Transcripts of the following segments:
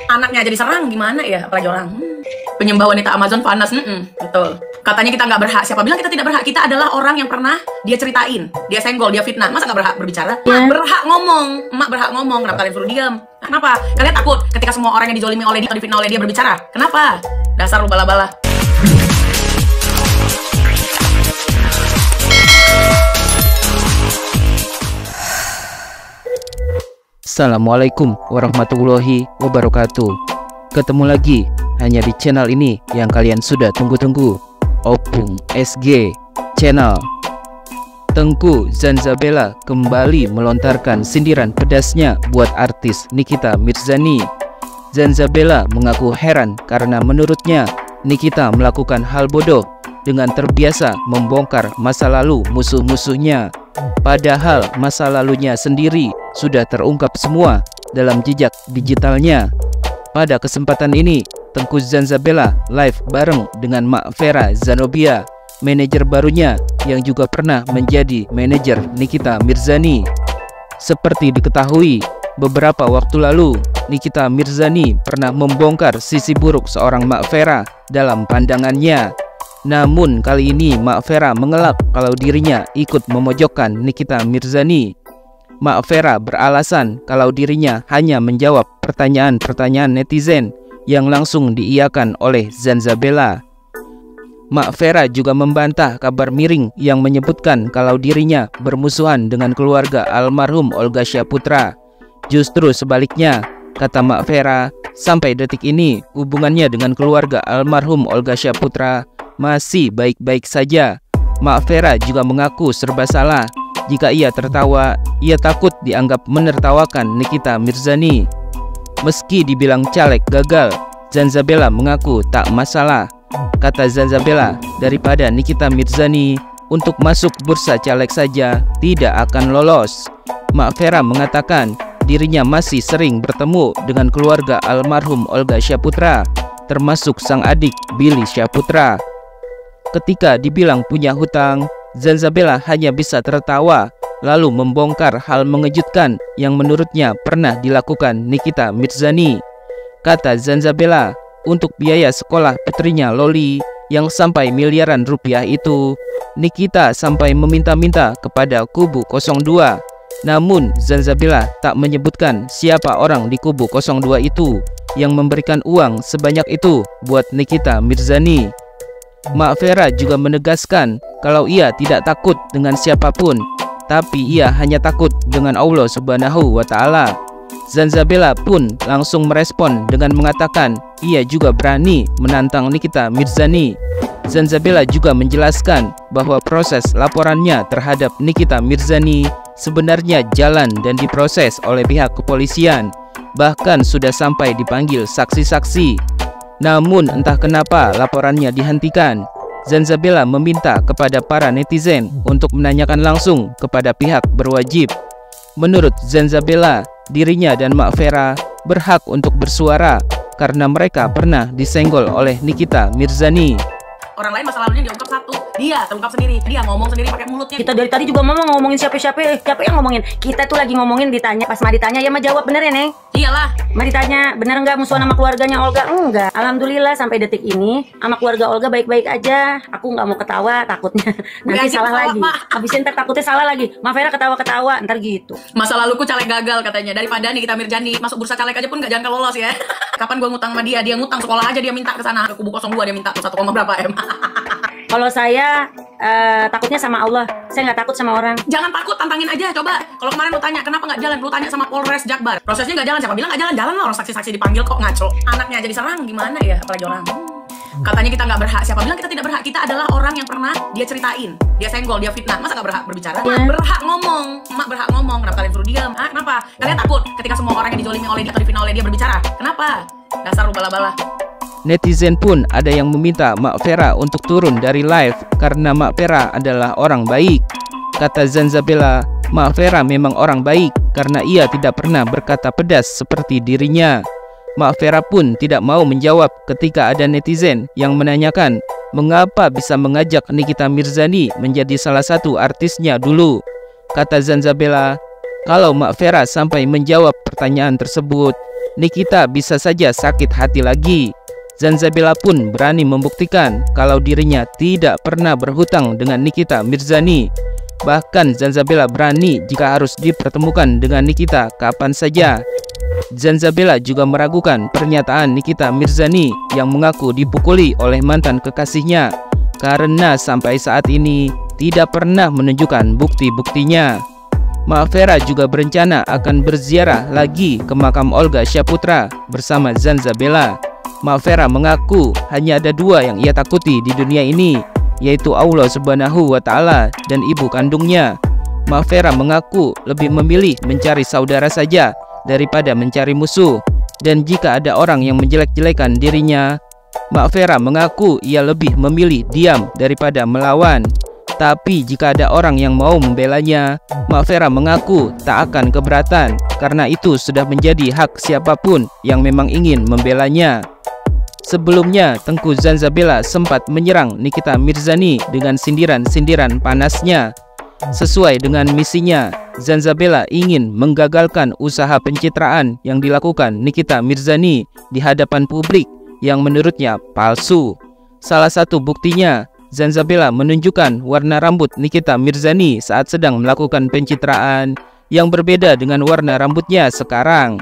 Anaknya aja diserang gimana ya, apalagi orang. Penyembah wanita Amazon panas, betul. Katanya kita nggak berhak. Siapa bilang kita tidak berhak? Kita adalah orang yang pernah dia ceritain, dia senggol, dia fitnah. Masa nggak berhak berbicara? Berhak ngomong, emak berhak ngomong. Kenapa kalian suruh diam? Kenapa? Kalian takut ketika semua orang yang dijolimi oleh dia atau difitnah oleh dia berbicara? Kenapa? Dasar lu bala-bala. Assalamualaikum warahmatullahi wabarakatuh. Ketemu lagi hanya di channel ini yang kalian sudah tunggu-tunggu, Opung SG Channel. Tengku Zanzabela kembali melontarkan sindiran pedasnya buat artis Nikita Mirzani. Zanzabela mengaku heran karena menurutnya Nikita melakukan hal bodoh dengan terbiasa membongkar masa lalu musuh-musuhnya. Padahal masa lalunya sendiri sudah terungkap semua dalam jejak digitalnya. Pada kesempatan ini, Tengku Zanzabela live bareng dengan Mak Vera Zanobia, manajer barunya yang juga pernah menjadi manajer Nikita Mirzani. Seperti diketahui, beberapa waktu lalu Nikita Mirzani pernah membongkar sisi buruk seorang Mak Vera dalam pandangannya. Namun kali ini Mak Vera mengelak kalau dirinya ikut memojokkan Nikita Mirzani. Mak Vera beralasan kalau dirinya hanya menjawab pertanyaan-pertanyaan netizen yang langsung diiyakan oleh Zanzabela. Mak Vera juga membantah kabar miring yang menyebutkan kalau dirinya bermusuhan dengan keluarga almarhum Olga Syaputra. Justru sebaliknya, kata Mak Vera, sampai detik ini hubungannya dengan keluarga almarhum Olga Syaputra masih baik-baik saja. Mak Vera juga mengaku serba salah. Jika ia tertawa, ia takut dianggap menertawakan Nikita Mirzani. Meski dibilang caleg gagal, Zanzabela mengaku tak masalah. Kata Zanzabela, daripada Nikita Mirzani untuk masuk bursa caleg saja tidak akan lolos. Mak Vera mengatakan dirinya masih sering bertemu dengan keluarga almarhum Olga Syaputra, termasuk sang adik Billy Syaputra. Ketika dibilang punya hutang, Zanzabela hanya bisa tertawa, lalu membongkar hal mengejutkan yang menurutnya pernah dilakukan Nikita Mirzani. Kata Zanzabela, untuk biaya sekolah putrinya Loli yang sampai miliaran rupiah itu, Nikita sampai meminta-minta kepada kubu 02. Namun Zanzabela tak menyebutkan siapa orang di kubu 02 itu yang memberikan uang sebanyak itu buat Nikita Mirzani. Mak Vera juga menegaskan kalau ia tidak takut dengan siapapun, tapi ia hanya takut dengan Allah Subhanahu wa Ta'ala. Zanzabela pun langsung merespon dengan mengatakan ia juga berani menantang Nikita Mirzani. Zanzabela juga menjelaskan bahwa proses laporannya terhadap Nikita Mirzani sebenarnya jalan dan diproses oleh pihak kepolisian, bahkan sudah sampai dipanggil saksi-saksi. Namun entah kenapa laporannya dihentikan. Zanzabela meminta kepada para netizen untuk menanyakan langsung kepada pihak berwajib. Menurut Zanzabela, dirinya dan Mak Vera berhak untuk bersuara karena mereka pernah disenggol oleh Nikita Mirzani. Orang lain masa lalunya diungkap satu, dia terungkap sendiri, dia ngomong sendiri pakai mulutnya. Kita dari tadi juga mama ngomongin siapa yang ngomongin. Kita tuh lagi ngomongin, ditanya, pas Ma ditanya ya Ma jawab bener ya Neng. Iyalah. Ma ditanya bener nggak musuhan sama keluarganya Olga? Enggak. Alhamdulillah sampai detik ini sama keluarga Olga baik-baik aja. Aku nggak mau ketawa takutnya nanti salah lagi. Habisin ntar takutnya salah lagi. Ma Vera ketawa-ketawa ntar gitu. Masa laluku caleg gagal katanya. Daripada Nikita Mirzani masuk bursa caleg aja pun nggak jangka lolos ya. Kapan gua ngutang sama dia? Dia ngutang sekolah aja, dia minta ke sana ke kubu 02, dia minta 1, berapa M. Kalau saya takutnya sama Allah, saya nggak takut sama orang. Jangan takut, tantangin aja, coba. Kalau kemarin lu tanya kenapa nggak jalan, lu tanya sama Polres Jakbar. Prosesnya nggak jalan, siapa bilang nggak jalan? Jalan lah, orang saksi-saksi dipanggil kok, ngaco. Anaknya aja diserang, gimana ya, apalagi orang. Katanya kita nggak berhak, siapa bilang kita tidak berhak? Kita adalah orang yang pernah dia ceritain, dia senggol, dia fitnah. Masa nggak berhak berbicara? Berhak ngomong, emak berhak ngomong. Kenapa kalian suruh diam? Kenapa? Kalian takut ketika semua orang yang dijolimi oleh dia atau difitnah oleh dia berbicara? Kenapa? Dasar lu bala-bala. Netizen pun ada yang meminta Mak Vera untuk turun dari live karena Mak Vera adalah orang baik. Kata Zanzabela, Mak Vera memang orang baik karena ia tidak pernah berkata pedas seperti dirinya. Mak Vera pun tidak mau menjawab ketika ada netizen yang menanyakan mengapa bisa mengajak Nikita Mirzani menjadi salah satu artisnya dulu. Kata Zanzabela, kalau Mak Vera sampai menjawab pertanyaan tersebut, Nikita bisa saja sakit hati lagi. Zanzabela pun berani membuktikan kalau dirinya tidak pernah berhutang dengan Nikita Mirzani. Bahkan Zanzabela berani jika harus dipertemukan dengan Nikita kapan saja. Zanzabela juga meragukan pernyataan Nikita Mirzani yang mengaku dipukuli oleh mantan kekasihnya karena sampai saat ini tidak pernah menunjukkan bukti-buktinya. Mak Vera juga berencana akan berziarah lagi ke makam Olga Syaputra bersama Zanzabela. Mak Vera mengaku hanya ada dua yang ia takuti di dunia ini, yaitu Allah Subhanahu wa Ta'ala dan ibu kandungnya. Mak Vera mengaku lebih memilih mencari saudara saja daripada mencari musuh. Dan jika ada orang yang menjelek-jelekan dirinya, Mak Vera mengaku ia lebih memilih diam daripada melawan. Tapi jika ada orang yang mau membelanya, Mak Vera mengaku tak akan keberatan karena itu sudah menjadi hak siapapun yang memang ingin membelanya. Sebelumnya, Tengku Zanzabela sempat menyerang Nikita Mirzani dengan sindiran-sindiran panasnya. Sesuai dengan misinya, Zanzabela ingin menggagalkan usaha pencitraan yang dilakukan Nikita Mirzani di hadapan publik yang menurutnya palsu. Salah satu buktinya, Zanzabela menunjukkan warna rambut Nikita Mirzani saat sedang melakukan pencitraan yang berbeda dengan warna rambutnya sekarang.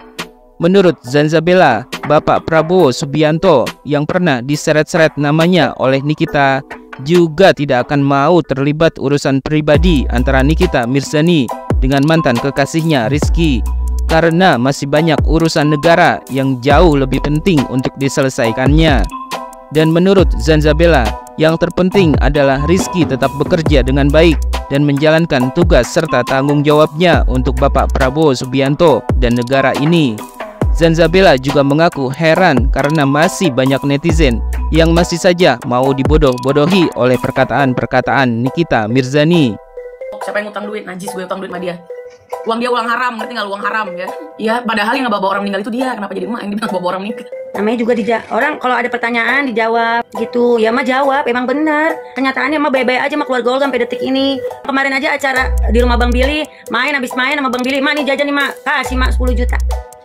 Menurut Zanzabela, Bapak Prabowo Subianto yang pernah diseret-seret namanya oleh Nikita juga tidak akan mau terlibat urusan pribadi antara Nikita Mirzani dengan mantan kekasihnya Rizky, karena masih banyak urusan negara yang jauh lebih penting untuk diselesaikannya. Dan menurut Zanzabela, yang terpenting adalah Rizky tetap bekerja dengan baik dan menjalankan tugas serta tanggung jawabnya untuk Bapak Prabowo Subianto dan negara ini. Zanzabela juga mengaku heran karena masih banyak netizen yang masih saja mau dibodoh-bodohi oleh perkataan-perkataan Nikita Mirzani. Siapa yang utang duit? Najis gue utang duit sama dia. Uang dia uang haram, ngerti nggak? Uang haram ya. Iya, padahal yang nggak bawa orang meninggal itu dia. Kenapa jadi emak yang dibilang bawa orang meninggal? Namanya juga orang kalau ada pertanyaan dijawab gitu. Ya mah jawab, emang benar. Kenyataannya mah baik-baik aja sama keluarga Olga sampai detik ini. Kemarin aja acara di rumah Bang Billy, habis main sama Bang Billy. Mak nih jajan nih mak, kasih mak 10 juta.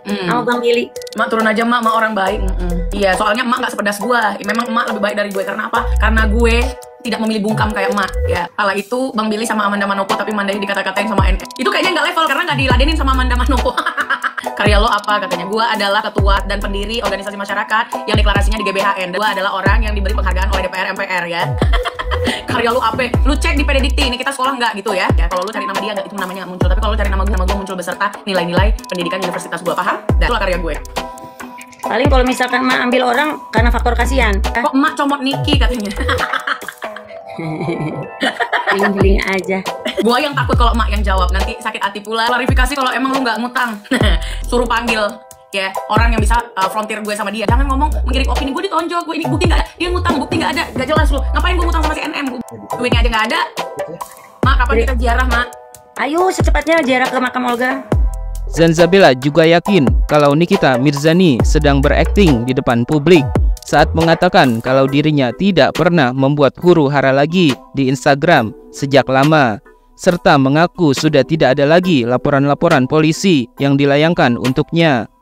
Sama Bang Billy. Mak turun aja mak orang baik. Iya, soalnya emak nggak sepedas gua. Memang emak lebih baik dari gue karena apa? Karena gue tidak memilih bungkam kayak emak ya. Kala itu Bang Billy sama Amanda Manopo, tapi Mandai dikata-katain sama NS. Itu kayaknya nggak level karena nggak diladenin sama Amanda Manopo. Karya lo apa katanya? Gua adalah ketua dan pendiri organisasi masyarakat yang deklarasinya di GBHN. Gua adalah orang yang diberi penghargaan oleh DPR MPR ya. Karya lu apa? Lu cek di PDDikti, ini kita sekolah nggak gitu ya? Ya kalau lu cari nama dia nggak itu namanya muncul. Tapi kalau lu cari nama gue muncul beserta nilai-nilai pendidikan universitas gue, paham? Dan itulah karya gue. Paling kalau misalkan emak ambil orang karena faktor kasihan. Kok emak comot Niki katanya? Bling-bling aja. Gua yang takut kalau emak yang jawab, nanti sakit hati pula. Klarifikasi kalau emang lu nggak ngutang. Suruh panggil ya orang yang bisa frontir gue sama dia. Jangan ngomong menggiring opini, gue ditonjok, gue ini bukti nggak ada, dia ngutang, bukti nggak ada, gak jelas lu. Ngapain gue ngutang sama si NM? Duitnya aja nggak ada. Mak, kapan kita ziarah mak? Ayo secepatnya ziarah ke makam Olga. Zanzabela juga yakin kalau Nikita Mirzani sedang berakting di depan publik saat mengatakan kalau dirinya tidak pernah membuat huru-hara lagi di Instagram sejak lama, serta mengaku sudah tidak ada lagi laporan-laporan polisi yang dilayangkan untuknya.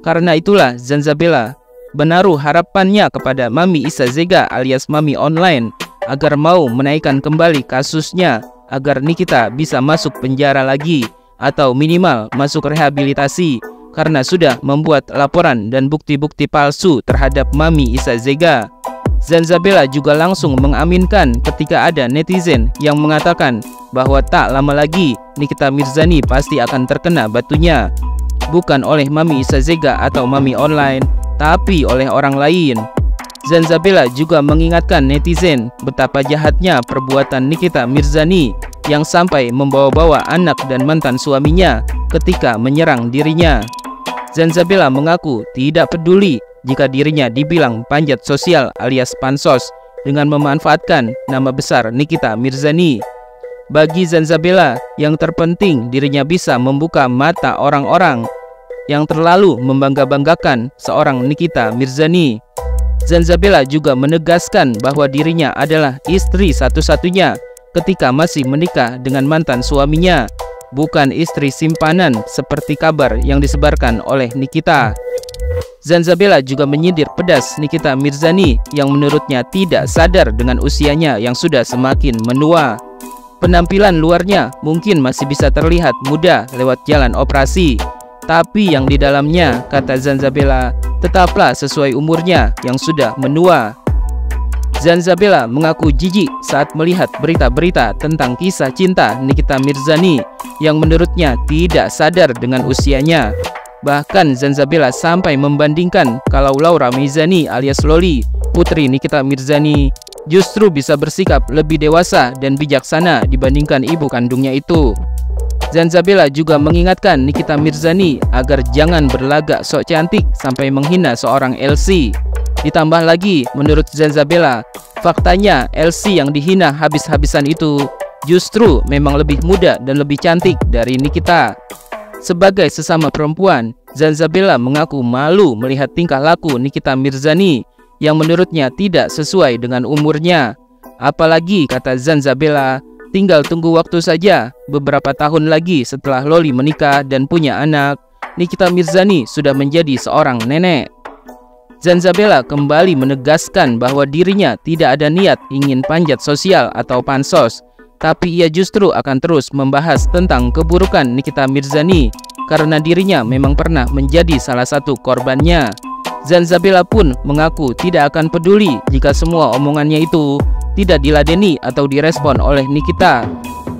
Karena itulah Zanzabela menaruh harapannya kepada Mami Isa Zega alias Mami Online agar mau menaikkan kembali kasusnya agar Nikita bisa masuk penjara lagi atau minimal masuk rehabilitasi karena sudah membuat laporan dan bukti-bukti palsu terhadap Mami Isa Zega. Zanzabela juga langsung mengaminkan ketika ada netizen yang mengatakan bahwa tak lama lagi Nikita Mirzani pasti akan terkena batunya, bukan oleh Mami Isa Zega atau Mami Online, tapi oleh orang lain. Zanzabela juga mengingatkan netizen betapa jahatnya perbuatan Nikita Mirzani yang sampai membawa-bawa anak dan mantan suaminya ketika menyerang dirinya. Zanzabela mengaku tidak peduli jika dirinya dibilang panjat sosial alias pansos dengan memanfaatkan nama besar Nikita Mirzani. Bagi Zanzabela, yang terpenting dirinya bisa membuka mata orang-orang yang terlalu membangga-banggakan seorang Nikita Mirzani. Zanzabela juga menegaskan bahwa dirinya adalah istri satu-satunya ketika masih menikah dengan mantan suaminya, bukan istri simpanan seperti kabar yang disebarkan oleh Nikita. Zanzabela juga menyindir pedas Nikita Mirzani yang menurutnya tidak sadar dengan usianya yang sudah semakin menua. Penampilan luarnya mungkin masih bisa terlihat muda lewat jalan operasi, tapi yang di dalamnya, kata Zanzabela, tetaplah sesuai umurnya yang sudah menua. Zanzabela mengaku jijik saat melihat berita-berita tentang kisah cinta Nikita Mirzani yang menurutnya tidak sadar dengan usianya. Bahkan Zanzabela sampai membandingkan kalau Laura Meizani alias Loli, putri Nikita Mirzani, justru bisa bersikap lebih dewasa dan bijaksana dibandingkan ibu kandungnya itu. Zanzabela juga mengingatkan Nikita Mirzani agar jangan berlagak sok cantik sampai menghina seorang Elsie. Ditambah lagi, menurut Zanzabela, faktanya Elsie yang dihina habis-habisan itu justru memang lebih muda dan lebih cantik dari Nikita. Sebagai sesama perempuan, Zanzabela mengaku malu melihat tingkah laku Nikita Mirzani yang menurutnya tidak sesuai dengan umurnya. Apalagi, kata Zanzabela, tinggal tunggu waktu saja. Beberapa tahun lagi setelah Loli menikah dan punya anak, Nikita Mirzani sudah menjadi seorang nenek. Zanzabela kembali menegaskan bahwa dirinya tidak ada niat ingin panjat sosial atau pansos, tapi ia justru akan terus membahas tentang keburukan Nikita Mirzani karena dirinya memang pernah menjadi salah satu korbannya. Zanzabela pun mengaku tidak akan peduli jika semua omongannya itu tidak diladeni atau direspon oleh Nikita.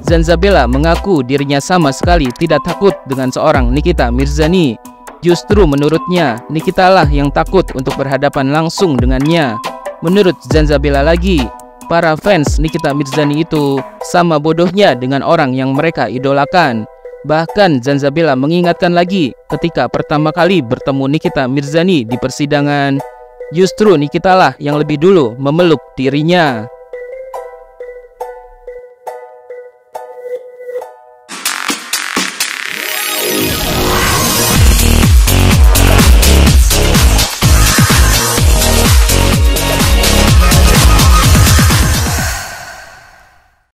Zanzabela mengaku dirinya sama sekali tidak takut dengan seorang Nikita Mirzani. Justru menurutnya, Nikita lah yang takut untuk berhadapan langsung dengannya. Menurut Zanzabela lagi, para fans Nikita Mirzani itu sama bodohnya dengan orang yang mereka idolakan. Bahkan Zanzabela mengingatkan lagi ketika pertama kali bertemu Nikita Mirzani di persidangan, justru Nikita lah yang lebih dulu memeluk dirinya.